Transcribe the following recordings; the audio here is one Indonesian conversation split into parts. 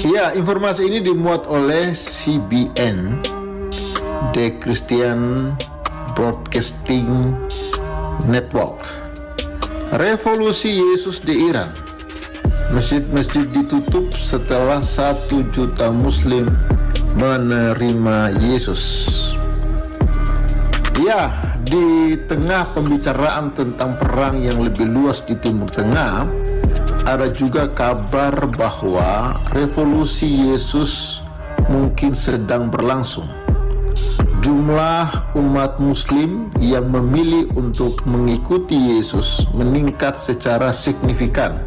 Ya, informasi ini dimuat oleh CBN, The Christian Broadcasting Network. Revolusi Yesus di Iran. Masjid-masjid ditutup setelah 1 juta Muslim menerima Yesus. Ya, di tengah pembicaraan tentang perang yang lebih luas di Timur Tengah, ada juga kabar bahwa revolusi Yesus mungkin sedang berlangsung. Jumlah umat Muslim yang memilih untuk mengikuti Yesus meningkat secara signifikan,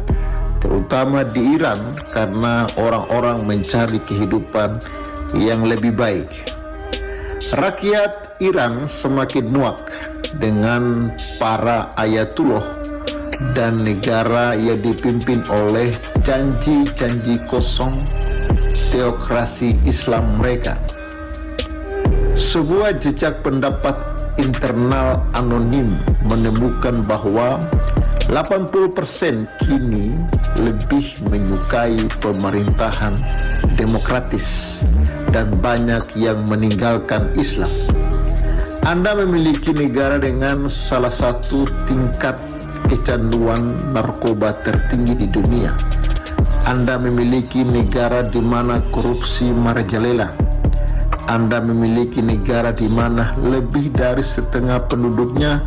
terutama di Iran, karena orang-orang mencari kehidupan yang lebih baik. Rakyat Iran semakin muak dengan para ayatullah dan negara yang dipimpin oleh janji-janji kosong teokrasi Islam mereka. Sebuah jejak pendapat internal anonim menemukan bahwa 80% kini lebih menyukai pemerintahan demokratis dan banyak yang meninggalkan Islam. Anda memiliki negara dengan salah satu tingkat kecanduan narkoba tertinggi di dunia. Anda memiliki negara di mana korupsi merajalela. Anda memiliki negara di mana lebih dari setengah penduduknya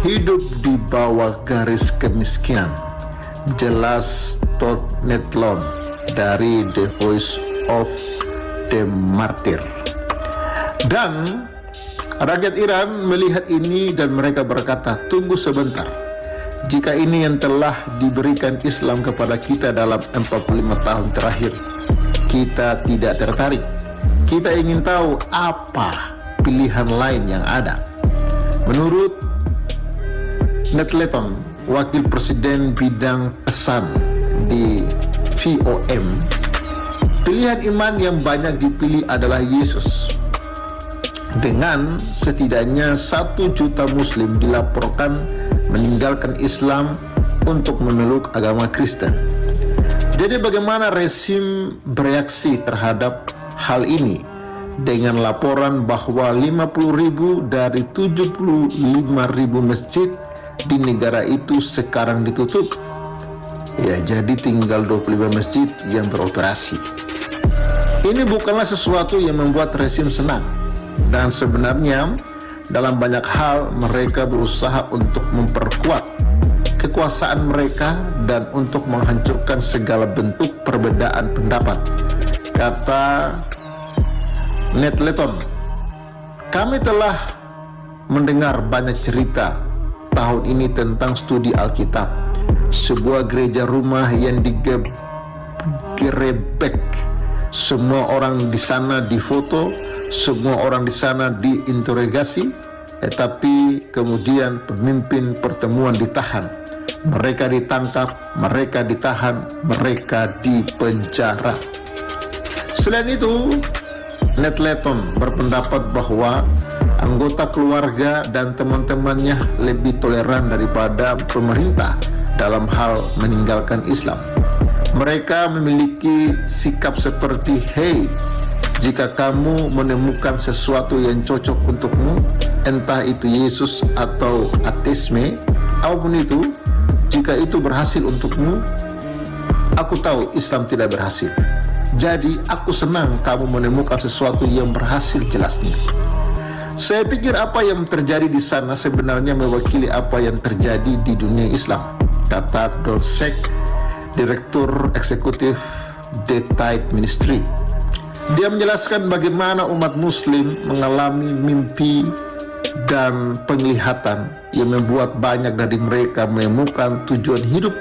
hidup di bawah garis kemiskinan. Jelas Todd Netlon dari The Voice of the Martyr. Dan rakyat Iran melihat ini dan mereka berkata, tunggu sebentar. Jika ini yang telah diberikan Islam kepada kita dalam 45 tahun terakhir, kita tidak tertarik. Kita ingin tahu apa pilihan lain yang ada. Menurut Netlon, Wakil Presiden Bidang Pesan di VOM, pilihan iman yang banyak dipilih adalah Yesus. Dengan setidaknya 1 juta Muslim dilaporkan meninggalkan Islam untuk memeluk agama Kristen. Jadi bagaimana rezim bereaksi terhadap hal ini? Dengan laporan bahwa 50.000 dari 75.000 masjid di negara itu sekarang ditutup. Ya, jadi tinggal 25 masjid yang beroperasi. Ini bukanlah sesuatu yang membuat rezim senang. Dan sebenarnya dalam banyak hal mereka berusaha untuk memperkuat kekuasaan mereka dan untuk menghancurkan segala bentuk perbedaan pendapat. Kata Netlon, kami telah mendengar banyak cerita tahun ini tentang studi Alkitab, sebuah gereja rumah yang digerebek. Semua orang di sana difoto, semua orang di sana diinterogasi, tetapi kemudian pemimpin pertemuan ditahan. Mereka ditangkap, mereka ditahan, mereka dipenjara. Selain itu, Netlon berpendapat bahwa anggota keluarga dan teman-temannya lebih toleran daripada pemerintah dalam hal meninggalkan Islam. Mereka memiliki sikap seperti, "Hei, jika kamu menemukan sesuatu yang cocok untukmu, entah itu Yesus atau ateisme, apapun itu, jika itu berhasil untukmu, aku tahu Islam tidak berhasil. Jadi aku senang kamu menemukan sesuatu yang berhasil jelasnya." Saya pikir apa yang terjadi di sana sebenarnya mewakili apa yang terjadi di dunia Islam, kata Dolcek, Direktur Eksekutif The Tide Ministry. Dia menjelaskan bagaimana umat Muslim mengalami mimpi dan penglihatan yang membuat banyak dari mereka menemukan tujuan hidup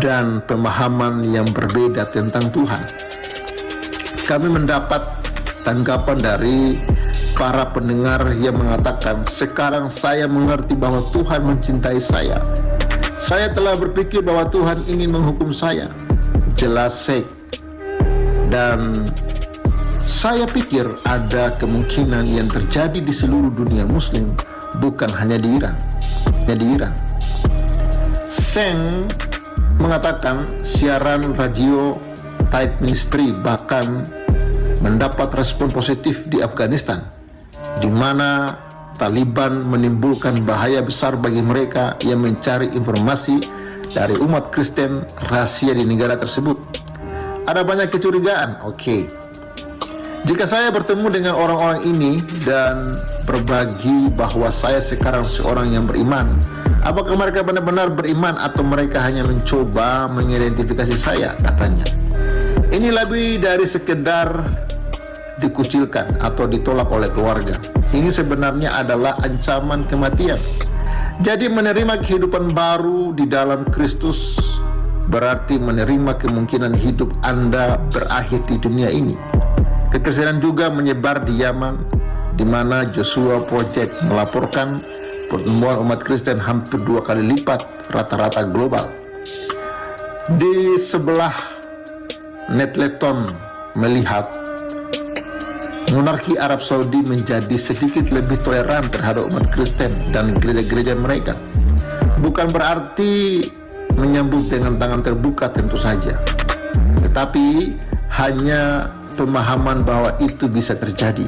dan pemahaman yang berbeda tentang Tuhan. Kami mendapat tanggapan dari para pendengar yang mengatakan, sekarang saya mengerti bahwa Tuhan mencintai saya. Saya telah berpikir bahwa Tuhan ingin menghukum saya. Jelas Sheikh. Dan saya pikir ada kemungkinan yang terjadi di seluruh dunia Muslim, bukan hanya di Iran. Seng mengatakan siaran radio Tide Ministry bahkan mendapat respon positif di Afghanistan, di mana Taliban menimbulkan bahaya besar bagi mereka yang mencari informasi dari umat Kristen rahasia di negara tersebut. Ada banyak kecurigaan. Jika saya bertemu dengan orang-orang ini dan berbagi bahwa saya sekarang seorang yang beriman, apakah mereka benar-benar beriman atau mereka hanya mencoba mengidentifikasi saya, katanya. Ini lebih dari sekedar dikucilkan atau ditolak oleh keluarga. Ini sebenarnya adalah ancaman kematian. Jadi menerima kehidupan baru di dalam Kristus berarti menerima kemungkinan hidup Anda berakhir di dunia ini. Kekristenan juga menyebar di Yaman, di mana Joshua Project melaporkan pertumbuhan umat Kristen hampir 2 kali lipat rata-rata global. Di sebelah Netleton melihat monarki Arab Saudi menjadi sedikit lebih toleran terhadap umat Kristen dan gereja-gereja mereka. Bukan berarti menyambut dengan tangan terbuka, tentu saja, tetapi hanya pemahaman bahwa itu bisa terjadi,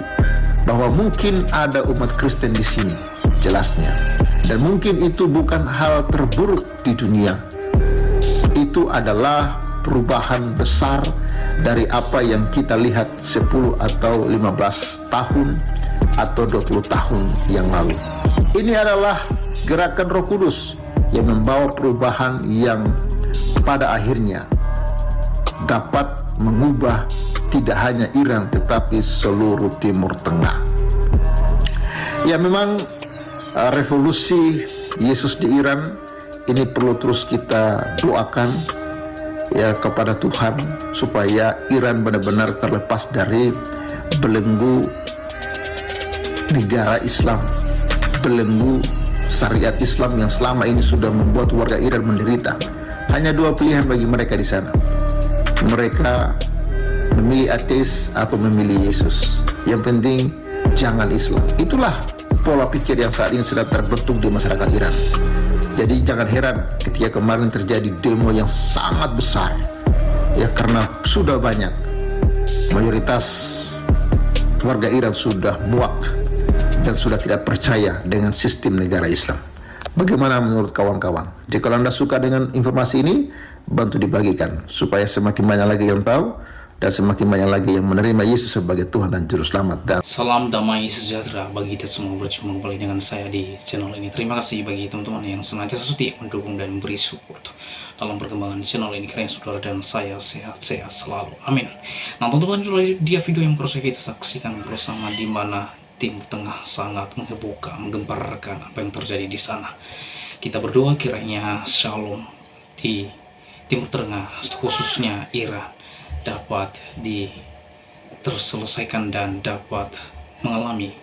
bahwa mungkin ada umat Kristen di sini, jelasnya, dan mungkin itu bukan hal terburuk di dunia. Itu adalah perubahan besar dari apa yang kita lihat 10 atau 15 tahun atau 20 tahun yang lalu. Ini adalah gerakan Roh Kudus yang membawa perubahan yang pada akhirnya dapat mengubah tidak hanya Iran tetapi seluruh Timur Tengah. Ya, memang revolusi Yesus di Iran ini perlu terus kita doakan ya kepada Tuhan supaya Iran benar-benar terlepas dari belenggu negara Islam, belenggu syariat Islam yang selama ini sudah membuat warga Iran menderita. Hanya 2 pilihan bagi mereka di sana. Mereka memilih ateis atau memilih Yesus. Yang penting jangan Islam. Itulah pola pikir yang saat ini sedang terbentuk di masyarakat Iran. Jadi jangan heran ketika kemarin terjadi demo yang sangat besar, ya, karena sudah banyak mayoritas warga Iran sudah muak dan sudah tidak percaya dengan sistem negara Islam. Bagaimana menurut kawan-kawan? Jika Anda suka dengan informasi ini, bantu dibagikan supaya semakin banyak lagi yang tahu dan semakin banyak lagi yang menerima Yesus sebagai Tuhan dan Juru Selamat. Dan salam damai sejahtera bagi kita semua, berjumpa kembali dengan saya di channel ini. Terima kasih bagi teman-teman yang senantiasa setia mendukung dan memberi support dalam perkembangan channel ini, karena saudara dan saya sehat-sehat selalu. Amin. Nah, teman-teman, dia video yang proses kita saksikan bersama, di mana Timur Tengah sangat menghebohkan, menggemparkan apa yang terjadi di sana. Kita berdoa kiranya shalom di Timur Tengah, khususnya Iran, dapat terselesaikan dan dapat mengalami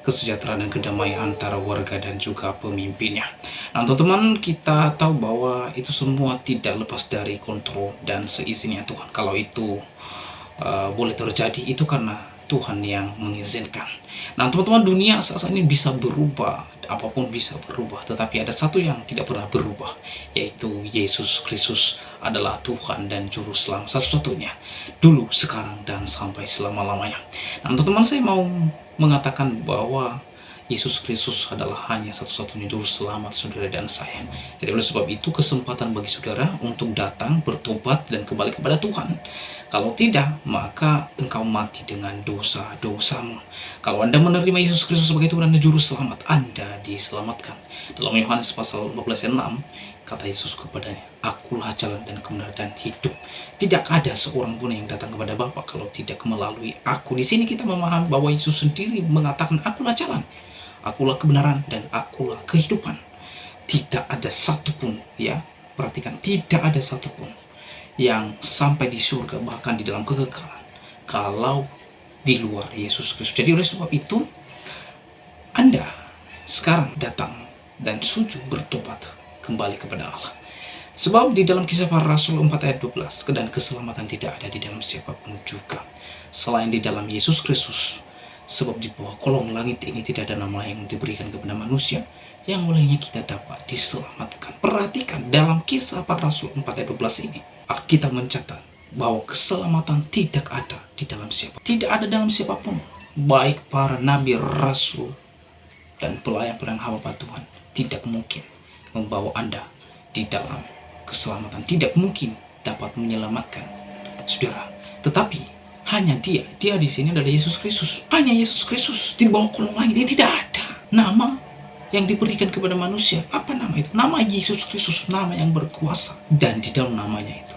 kesejahteraan dan kedamaian antara warga dan juga pemimpinnya. Nah, teman-teman, kita tahu bahwa itu semua tidak lepas dari kontrol dan seizinnya Tuhan. Kalau itu boleh terjadi, itu karena Tuhan yang mengizinkan. Nah, teman-teman, dunia saat ini bisa berubah, apapun bisa berubah, tetapi ada satu yang tidak pernah berubah, yaitu Yesus Kristus adalah Tuhan dan Juru Selamat satu-satunya, dulu, sekarang, dan sampai selama-lamanya. Nah, teman-teman, saya mau mengatakan bahwa Yesus Kristus adalah hanya satu-satunya Juru Selamat saudara dan saya. Jadi oleh sebab itu, kesempatan bagi saudara untuk datang, bertobat, dan kembali kepada Tuhan. Kalau tidak, maka engkau mati dengan dosa-dosamu. Kalau Anda menerima Yesus Kristus sebagai Tuhan dan Juru Selamat, Anda diselamatkan. Dalam Yohanes pasal 14 ayat 6, kata Yesus kepadanya, "Akulah jalan dan kebenaran dan hidup. Tidak ada seorang pun yang datang kepada Bapa kalau tidak melalui Aku." Di sini kita memahami bahwa Yesus sendiri mengatakan, "Akulah jalan, Akulah kebenaran, dan Akulah kehidupan." Tidak ada satupun, ya, perhatikan, tidak ada satupun yang sampai di surga, bahkan di dalam kekekalan, kalau di luar Yesus Kristus. Jadi oleh sebab itu, Anda sekarang datang dan sujud bertobat kembali kepada Allah. Sebab di dalam Kisah Para Rasul 4 ayat 12, dan keselamatan tidak ada di dalam siapapun juga selain di dalam Yesus Kristus. Sebab di bawah kolong langit ini tidak ada nama yang diberikan kepada manusia yang olehnya kita dapat diselamatkan. Perhatikan dalam Kisah Para Rasul 4 ayat 12 ini, Alkitab mencatat bahwa keselamatan tidak ada di dalam siapa. Tidak ada dalam siapapun. Baik para nabi, rasul, dan pelayan-pelayan hamba Tuhan tidak mungkin membawa Anda di dalam keselamatan. Tidak mungkin dapat menyelamatkan saudara. Tetapi hanya dia di sini adalah Yesus Kristus. Hanya Yesus Kristus di bawah kolong langit ini tidak ada nama yang diberikan kepada manusia. Apa nama itu? Nama Yesus Kristus, nama yang berkuasa. Dan di dalam namanya itu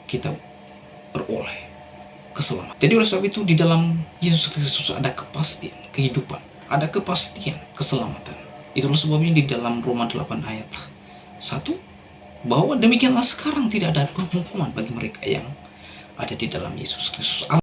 kita beroleh keselamatan. Jadi oleh sebab itu di dalam Yesus Kristus ada kepastian kehidupan, ada kepastian keselamatan. Itulah sebabnya di dalam Roma 8 ayat 1 bahwa demikianlah sekarang tidak ada penghukuman bagi mereka yang ada di dalam Yesus Kristus.